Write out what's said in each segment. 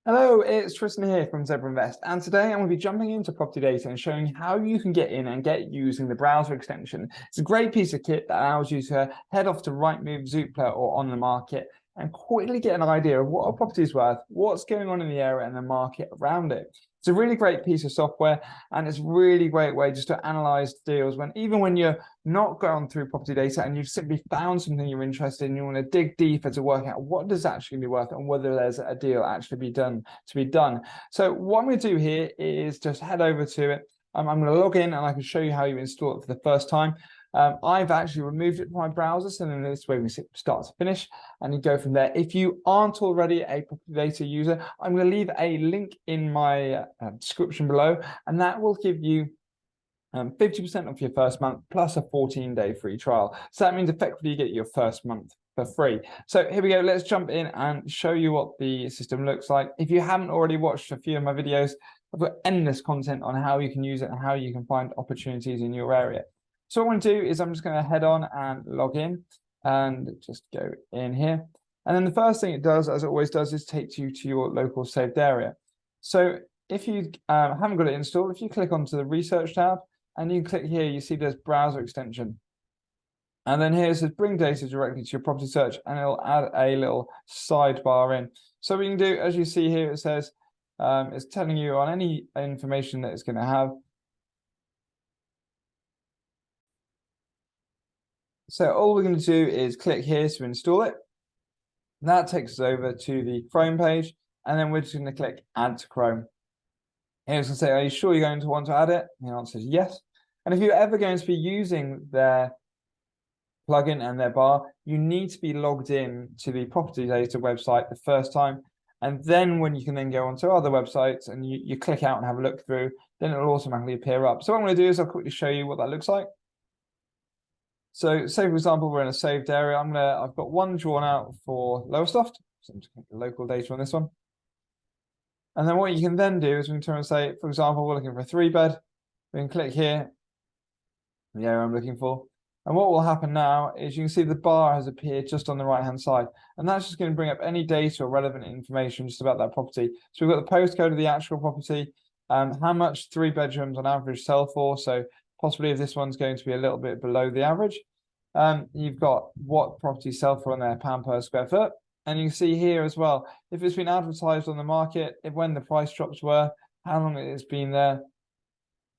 Hello, it's Tristan here from Zebra Invest, and today I'm going to be jumping into property data and showing how you can get in and get using the browser extension. It's a great piece of kit that allows you to head off to Rightmove, Zoopla, or On the Market and quickly get an idea of what a property is worth, what's going on in the area and the market around it. It's a really great piece of software, and it's a really great way just to analyze deals even when you're not gone through property data and you've simply found something you're interested in, you want to dig deeper to work out what does actually be worth and whether there's a deal actually be done. So what I'm going to do here is just head over to it. I'm going to log in and I can show you how you install it for the first time. I've actually removed it from my browser, so then this way we start to finish and you go from there. If you aren't already a property data user, I'm going to leave a link in my description below, and that will give you 50% off your first month plus a 14-day free trial. So that means effectively you get your first month for free. So here we go. Let's jump in and show you what the system looks like. If you haven't already watched a few of my videos, I've got endless content on how you can use it and how you can find opportunities in your area. So what I'm going to do is I'm just going to head on and log in and just go in here. And then the first thing it does, as it always does, is takes you to your local saved area. So if you haven't got it installed, if you click onto the research tab and you click here, you see there's browser extension. And then here it says bring data directly to your property search, and it'll add a little sidebar in. So what you can do, as you see here, it says it's telling you on any information that it's going to have. So all we're going to do is click here to install it. And that takes us over to the Chrome page, and then we're just going to click add to Chrome. Here it's going to say, are you sure you're going to want to add it? And the answer is yes. And if you're ever going to be using their plugin and their bar, you need to be logged in to the property data website the first time. And then when you can then go onto other websites and you click out and have a look through, then it'll automatically appear up. So what I'm going to do is I'll quickly show you what that looks like. So say, for example, we're in a saved area. I've got one drawn out for Lowestoft. So I'm just going to get local data on this one. And then what you can then do is we can turn and say, for example, we're looking for a 3-bed. We can click here, the area I'm looking for. And what will happen now is you can see the bar has appeared just on the right-hand side. And that's just going to bring up any data or relevant information just about that property. So we've got the postcode of the actual property, how much 3 bedrooms on average sell for. So possibly if this one's going to be a little bit below the average. You've got what properties sell for on their pound per square foot. And you can see here as well, if it's been advertised on the market, when the price drops were, how long it's been there,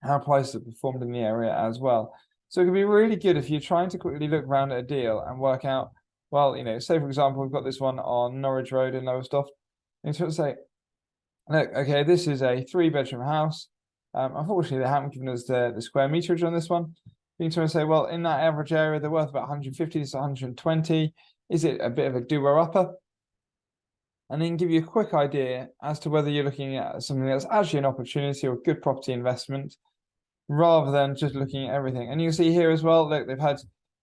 how prices have performed in the area as well. So it can be really good if you're trying to quickly look around at a deal and work out, well, say, for example, we've got this one on Norwich Road in Lowestoft. And you sort of say, look, okay, this is a 3-bedroom house. Unfortunately, they haven't given us the square meterage on this one. You can say, well, in that average area, they're worth about 150 to 120. Is it a bit of a doer-upper? And then give you a quick idea as to whether you're looking at something that's actually an opportunity or a good property investment, rather than just looking at everything. And you can see here as well, look, they've had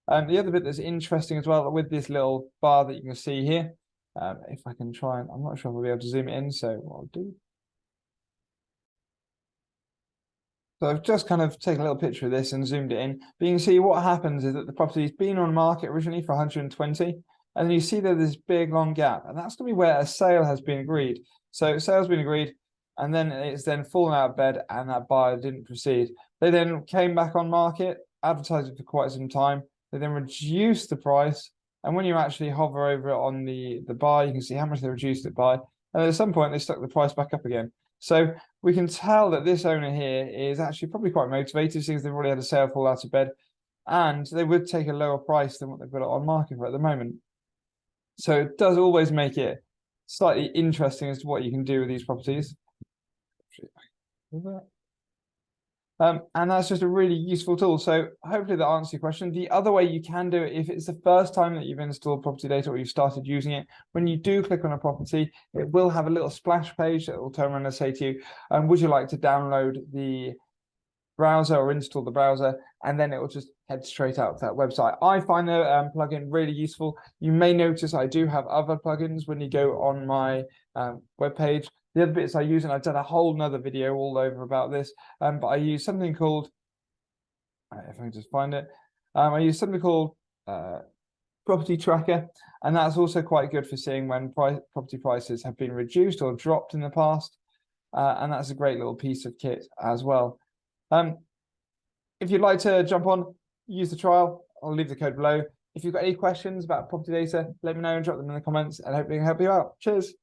the other bit that's interesting as well with this little bar that you can see here. If I can try and, I'm not sure if I'll be able to zoom it in, so what I'll do. So I've just kind of taken a little picture of this and zoomed it in. But you can see what happens is that the property's been on market originally for 120, and then you see there's this big long gap, and that's going to be where a sale has been agreed. So sale's been agreed, and then it's then fallen out of bed, and that buyer didn't proceed. They then came back on market, advertised it for quite some time. They then reduced the price, and when you actually hover over it on the bar, you can see how much they reduced it by. And at some point, they stuck the price back up again. So we can tell that this owner here is actually probably quite motivated, since they've already had a sale fall out of bed, and they would take a lower price than what they've got it on market for at the moment. So it does always make it slightly interesting as to what you can do with these properties. And that's just a really useful tool. So hopefully that answers your question. The other way you can do it, if it's the first time that you've installed property data or you've started using it, when you do click on a property, it will have a little splash page that will turn around and say to you, would you like to download the browser or install the browser? And then it will just head straight out to that website. I find the plugin really useful. You may notice I do have other plugins when you go on my webpage. The other bits I use, and I've done a whole nother video all over about this, but I use something called, if I can just find it, I use something called property tracker, and that's also quite good for seeing when property prices have been reduced or dropped in the past. And that's a great little piece of kit as well. If you'd like to jump on, use the trial, I'll leave the code below. If you've got any questions about property data, let me know and drop them in the comments, and hopefully I can help you out. Cheers.